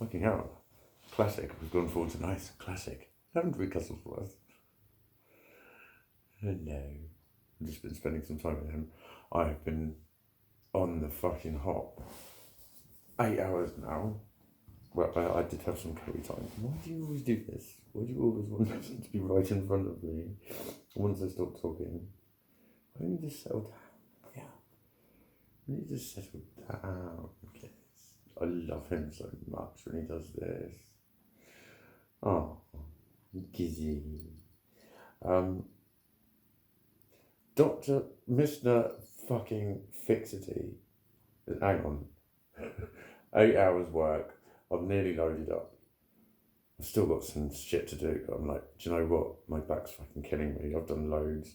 Fucking hell. Classic. We've gone forward to nice. Classic. Haven't we, Custlesworth? No. I've just been spending some time with him. I've been on the fucking hop. 8 hours now. Well, I did have some curry time. Why do you always do this? Why do you always want everything to be right in front of me? Once I stop talking, I need to settle down. Yeah. I need to settle down. Okay. I love him so much when he does this. Oh, Gizzy. Dr. Mr. fucking Fixity. Hang on. 8 hours work. I've nearly loaded up. I've still got some shit to do. I'm like, do you know what? My back's fucking killing me. I've done loads.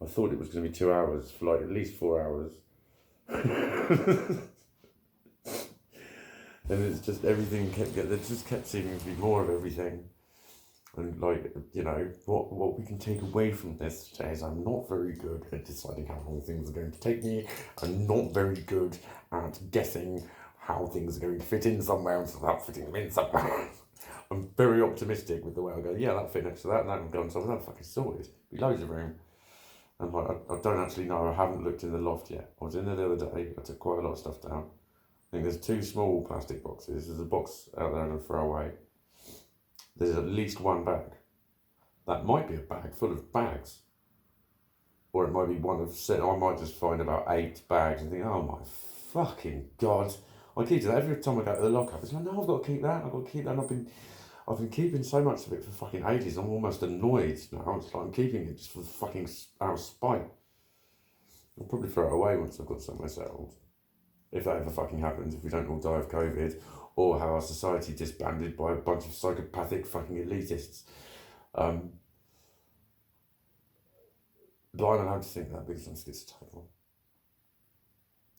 I thought it was going to be 2 hours for like at least 4 hours. And it's just everything there just kept seeming to be more of everything. And like, you know, what we can take away from this today is I'm not very good at deciding how long things are going to take me. I'm not very good at guessing how things are going to fit in somewhere without fitting them in somewhere. I'm very optimistic with the way I go, yeah, that'll fit next to that, and that will go on top of that, fucking sorted. Be loads of room. And like, I don't actually know, I haven't looked in the loft yet. I was in there the other day, I took quite a lot of stuff down. I think there's 2 small plastic boxes. There's a box out there to throw away. There's at least 1 bag. That might be a bag full of bags. Or it might be one of 6. I might just find about 8 bags and think, oh my fucking God. I keep doing that every time I go to the lockup. It's like, no, I've got to keep that. I've got to keep that. And I've been keeping so much of it for fucking ages. I'm almost annoyed now. It's like I'm keeping it just for fucking out of spite. I'll probably throw it away once I've got somewhere settled. If that ever fucking happens, if we don't all die of COVID, or have our society disbanded by a bunch of psychopathic fucking elitists. But I'm allowed to think that because I'm schizotypal.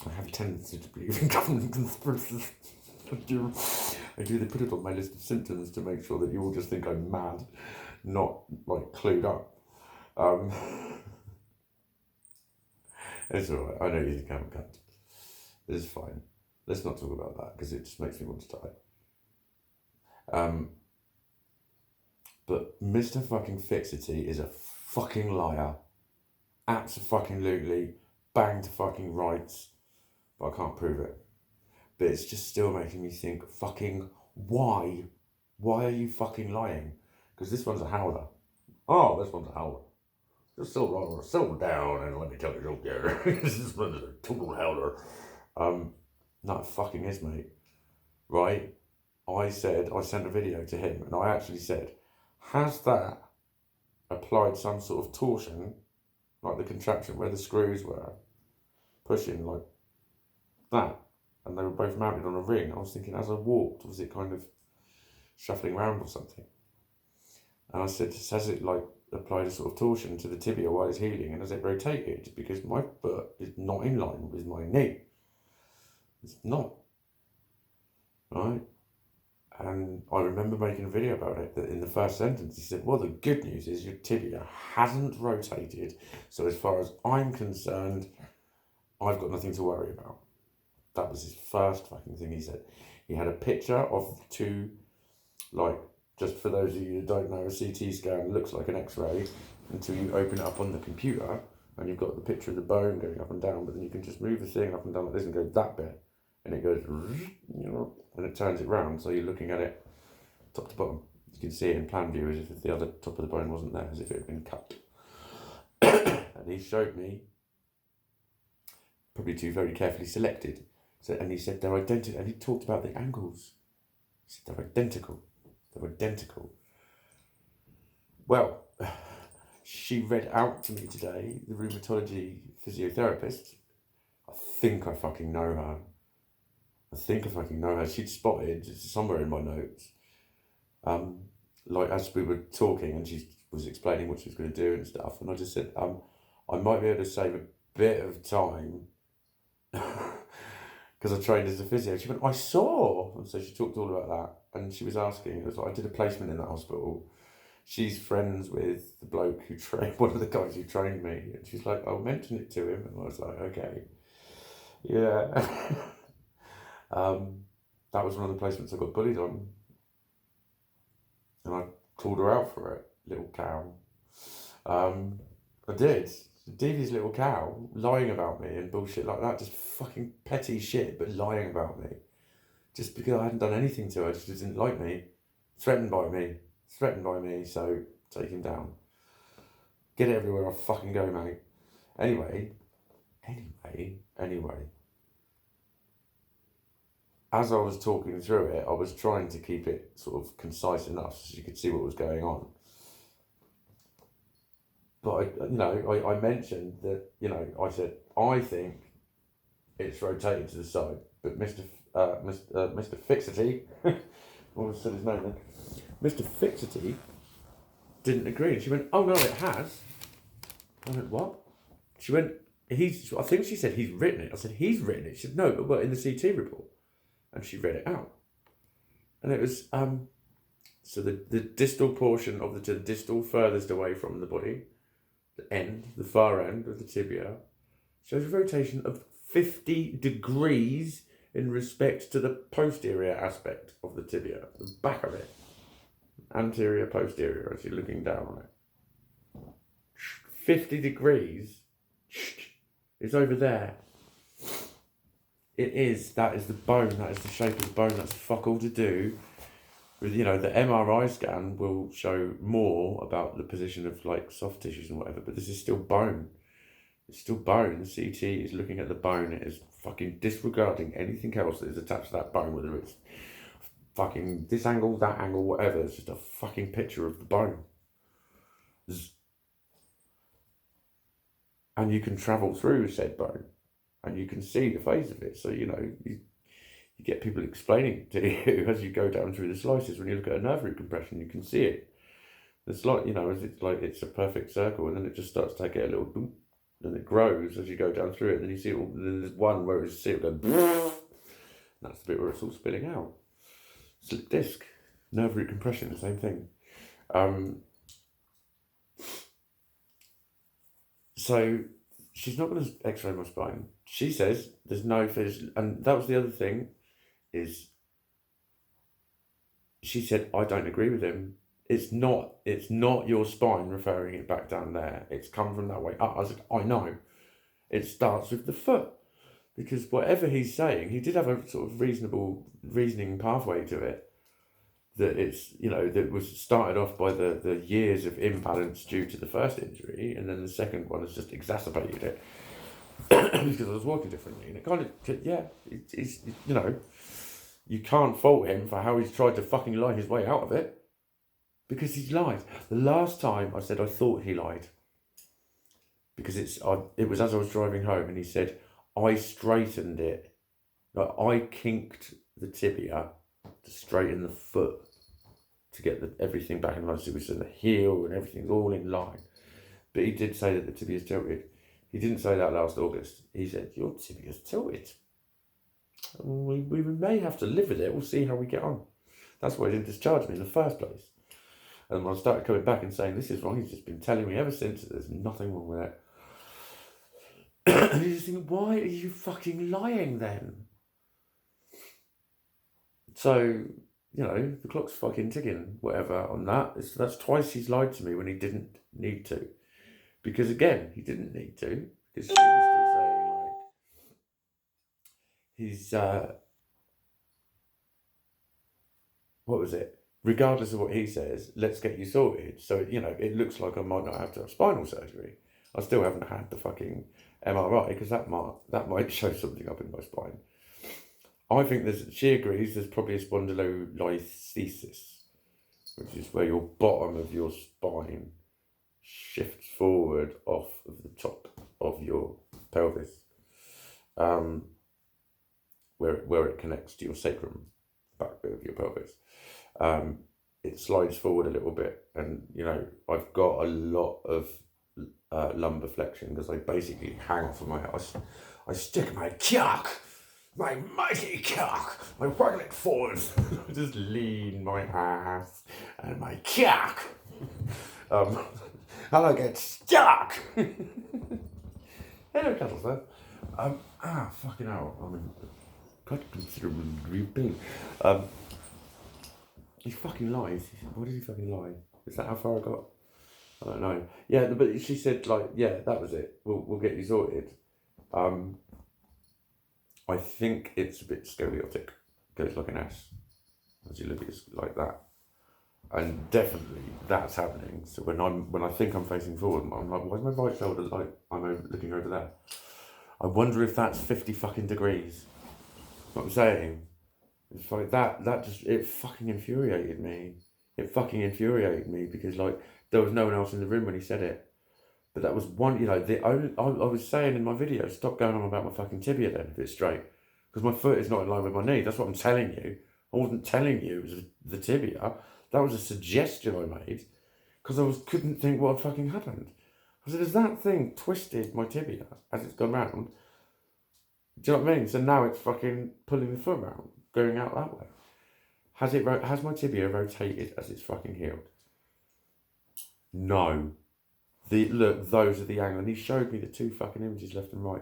I have a tendency to believe in government conspiracies. I do. They put it on my list of symptoms to make sure that you all just think I'm mad, not like clued up. It's alright. I know you think I'm a cunt. It's fine. Let's not talk about that because it just makes me want to die. But Mr. fucking Fixity is a fucking liar. Absolutely bang to fucking rights. But I can't prove it. But it's just still making me think, fucking, why? Why are you fucking lying? Because this one's a howler. Oh, this one's a howler. Just settle down and let me tell you a joke there. This one's a total howler. No, it fucking is, mate. Right? I sent a video to him and I actually said, has that applied some sort of torsion, like the contraption where the screws were pushing like that, and they were both mounted on a ring? I was thinking, as I walked, was it kind of shuffling around or something? And I said, has it like applied a sort of torsion to the tibia while it's healing, and has it rotated? Because my foot is not in line with my knee. It's not. Right? And I remember making a video about it, that in the first sentence he said, well, the good news is your tibia hasn't rotated, so as far as I'm concerned, I've got nothing to worry about. That was his first fucking thing he said. He had a picture of 2, like, just for those of you who don't know, a CT scan looks like an X-ray until you open it up on the computer and you've got the picture of the bone going up and down, but then you can just move the thing up and down like this and go that bit, and it goes, and it turns it round, so you're looking at it top to bottom. You can see it in plan view as if the other top of the bone wasn't there, as if it had been cut. And he showed me, probably 2 very carefully selected. So, and he said they're identical, and he talked about the angles. He said they're identical. They're identical. Well, she read out to me today, the rheumatology physiotherapist. I think I fucking know her. She'd spotted somewhere in my notes. Like as we were talking and she was explaining what she was going to do and stuff, and I just said, I might be able to save a bit of time because I trained as a physio. She went, I saw, and so she talked all about that, and she was asking, it was like, I did a placement in that hospital. She's friends with the bloke who trained, one of the guys who trained me, and she's like, I'll mention it to him, and I was like, okay, yeah. that was one of the placements I got bullied on. And I called her out for it, little cow. I did. Devious little cow, lying about me and bullshit like that. Just fucking petty shit, but lying about me. Just because I hadn't done anything to her, just didn't like me. Threatened by me, so take him down. Get it everywhere I fucking go, mate. Anyway. As I was talking through it, I was trying to keep it sort of concise enough so you could see what was going on. But I mentioned that, I said, I think it's rotated to the side. But Mr. Fixity, what was his name then? Mr. Fixity didn't agree. And she went, oh no, it has. I went, what? She went, I think she said he's written it. I said, he's written it. She said, no, but in the CT report. And she read it out. And it was, so the distal portion of the distal furthest away from the body, the far end of the tibia, shows a rotation of 50 degrees in respect to the posterior aspect of the tibia, the back of it. Anterior, posterior, as you're looking down on it. 50 degrees is over there. That is the bone, that is the shape of the bone, that's fuck all to do with, the MRI scan will show more about the position of like soft tissues and whatever, but this is still bone. It's still bone. The CT is looking at the bone. It is fucking disregarding anything else that is attached to that bone, whether it's fucking this angle, that angle, whatever. It's just a fucking picture of the bone. And you can travel through said bone. And you can see the phase of it. So, you get people explaining to you as you go down through the slices. When you look at a nerve root compression, you can see it. It's like, it's a perfect circle, and then it just starts to take it a little boom, and it grows as you go down through it. And then you see there's one where you see it go, that's the bit where it's all spilling out. Slip disc, nerve root compression, the same thing. So she's not going to x-ray my spine. She says there's no fissure, and that was the other thing, is she said, I don't agree with him. It's not your spine referring it back down there. It's come from that way up. I said, I know. It starts with the foot. Because whatever he's saying, he did have a sort of reasoning pathway to it. That it's, that was started off by the years of imbalance due to the first injury, and then the second one has just exacerbated it. Because I was walking differently. And it kind of, it's you can't fault him for how he's tried to fucking lie his way out of it. Because he's lied. The last time I said I thought he lied. Because it was as I was driving home, and he said, I straightened it. Like, I kinked the tibia to straighten the foot to get everything back in line. So the heel and everything's all in line. But he did say that the tibia's tilted. He didn't say that last August. He said, your tibia's tilted. We may have to live with it. We'll see how we get on. That's why he didn't discharge me in the first place. And when I started coming back and saying, this is wrong, he's just been telling me ever since that there's nothing wrong with it. And you just think, why are you fucking lying then? So, the clock's fucking ticking, whatever, on that. That's twice he's lied to me when he didn't need to. Because again, he didn't need to. Because she was still saying, he's, what was it? Regardless of what he says, let's get you sorted. So, it looks like I might not have to have spinal surgery. I still haven't had the fucking MRI, because that might show something up in my spine. I think she agrees there's probably a spondylolisthesis, which is where your bottom of your spine shifts forward off of the top of your pelvis, where it connects to your sacrum, back bit of your pelvis. It slides forward a little bit, and I've got a lot of lumbar flexion because I basically hang off of my head. I stick my cock, my mighty cock, I waggle it forward. I just lean my ass and my cock, and I get stuck. Hello, Cuddles, there. Fucking hell. quite considerably big. He fucking lies. Why did he fucking lie? Is that how far I got? I don't know. Yeah, but she said, like, yeah, that was it. We'll get you sorted. I think it's a bit scoliotic. Goes like an S. As you look at it like that. And definitely that's happening. So when I think I'm facing forward, I'm like, why is my right shoulder like I'm looking over there? I wonder if that's 50 fucking degrees. What I'm saying. It's like that just, it fucking infuriated me. It fucking infuriated me because, like, there was no one else in the room when he said it. But that was one, you know, I was saying in my video, stop going on about my fucking tibia then, if it's straight. Because my foot is not in line with my knee. That's what I'm telling you. I wasn't telling you it was the tibia. That was a suggestion I made. Because I couldn't think what had fucking happened. I said, has that thing twisted my tibia as it's gone round? Do you know what I mean? So now it's fucking pulling the foot round, going out that way. Has my tibia rotated as it's fucking healed? No. Look, those are the angle. And he showed me the two fucking images left and right.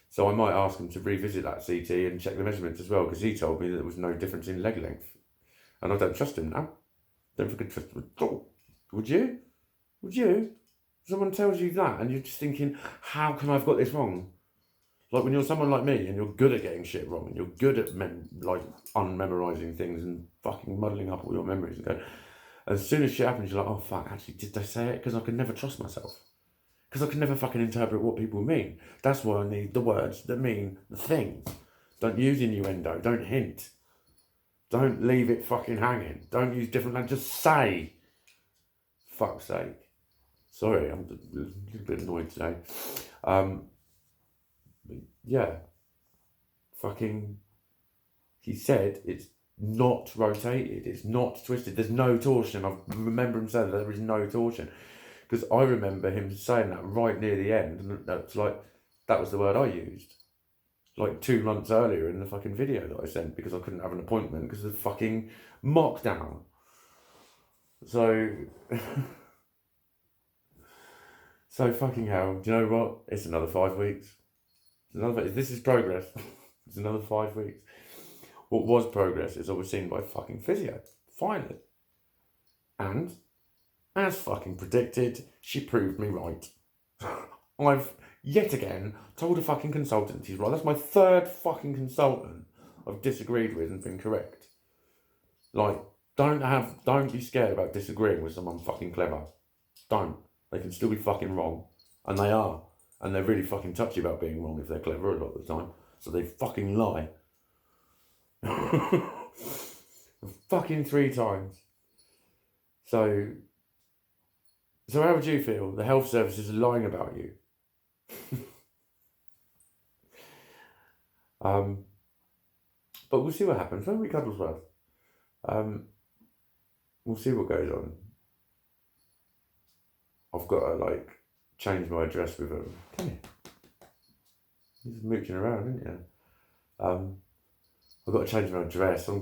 So I might ask him to revisit that CT and check the measurements as well, because he told me that there was no difference in leg length. And I don't trust him now. Don't fucking trust him at all. Would you? Would you? Someone tells you that and you're just thinking, how can I have got this wrong? Like when you're someone like me and you're good at getting shit wrong and you're good at unmemorising things and fucking muddling up all your memories and going, as soon as shit happens, you're like, oh fuck, actually, did they say it? Because I can never trust myself. Because I can never fucking interpret what people mean. That's why I need the words that mean the things. Don't use innuendo. Don't hint. Don't leave it fucking hanging. Don't use different language. Just say. Fuck's sake. Sorry, I'm a little bit annoyed today. Yeah. Fucking. He said it's not rotated. It's not twisted. There's no torsion. I remember him saying that there is no torsion. Because I remember him saying that right near the end. And that's like, that was the word I used. Like 2 months earlier in the fucking video that I sent, because I couldn't have an appointment because of the fucking mockdown. So, so fucking hell. Do you know what? It's another 5 weeks. This is progress. It's another 5 weeks. What was progress is I was seen by fucking physio. Finally. And, as fucking predicted, she proved me right. I've, yet again, told a fucking consultant he's right. That's my 3rd fucking consultant I've disagreed with and been correct. Like, don't be scared about disagreeing with someone fucking clever. Don't. They can still be fucking wrong. And they are. And they're really fucking touchy about being wrong if they're clever a lot of the time. So they fucking lie. Fucking 3 times. So how would you feel? The health services are lying about you. But we'll see what happens. When we Cuddlesworth, we'll see what goes on. I've got to change my address with them. Can you? You're just mooching around, aren't you? I've got to change my address. I'm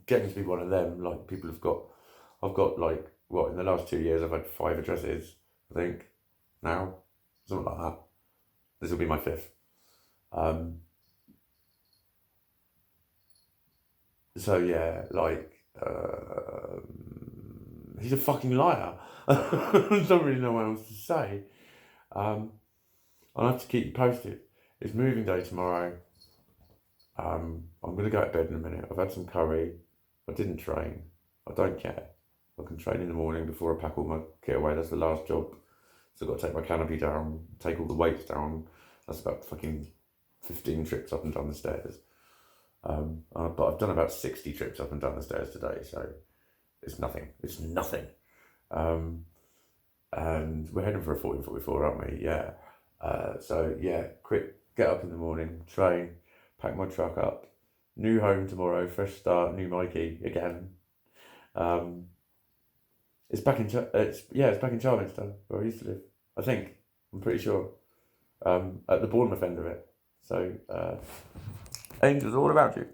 getting to be one of them. Like people have got. I've got in the last 2 years I've had 5 addresses. I think now something like that. This will be my 5th. So yeah, he's a fucking liar. I don't really know what else to say. I'll have to keep you posted. It's moving day tomorrow. I'm going to go to bed in a minute. I've had some curry. I didn't train. I don't care. I can train in the morning before I pack all my kit away. That's the last job. So I've got to take my canopy down, take all the weights down. That's about fucking 15 trips up and down the stairs. But I've done about 60 trips up and down the stairs today, so it's nothing. It's nothing. And we're heading for a 14:44, aren't we? Yeah. So yeah, quick, get up in the morning, train, pack my truck up, new home tomorrow, fresh start, new Mikey again. It's back in Charlington, where I used to live. I think. I'm pretty sure. At the Bournemouth end of it. So, Angels, all about you.